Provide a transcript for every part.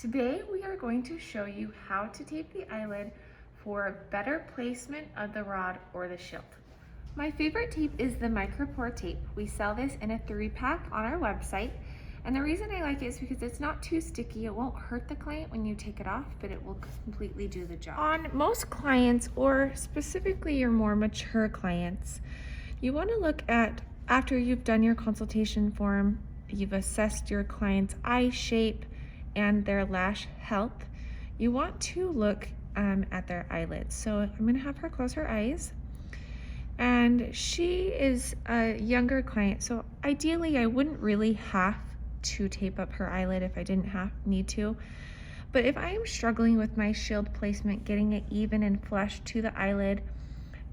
Today we are going to show you how to tape the eyelid for better placement of the rod or the shield. My favorite tape is the micropore tape. We sell this in a 3-pack on our website, and the reason I like it is because it's not too sticky. It won't hurt the client when you take it off, but it will completely do the job. On most clients, or specifically your more mature clients, you want to look at, after you've done your consultation form, you've assessed your client's eye shape and their lash health, you want to look at their eyelids. So I'm going to have her close her eyes. And she is a younger client, so ideally I wouldn't really have to tape up her eyelid if I didn't need to. But if I am struggling with my shield placement, getting it even and flush to the eyelid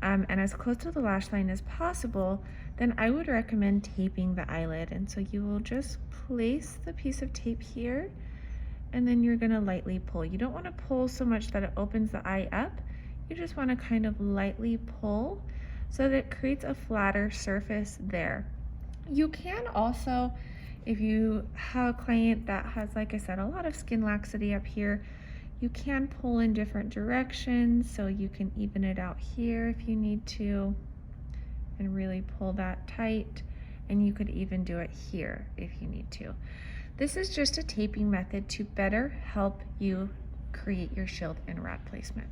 and as close to the lash line as possible, then I would recommend taping the eyelid. And so you will just place the piece of tape here, and then you're gonna lightly pull. You don't wanna pull so much that it opens the eye up. You just wanna kind of lightly pull so that it creates a flatter surface there. You can also, if you have a client that has, like I said, a lot of skin laxity up here, you can pull in different directions, so you can even it out here if you need to, and really pull that tight, and you could even do it here if you need to. This is just a taping method to better help you create your shield and rod placement.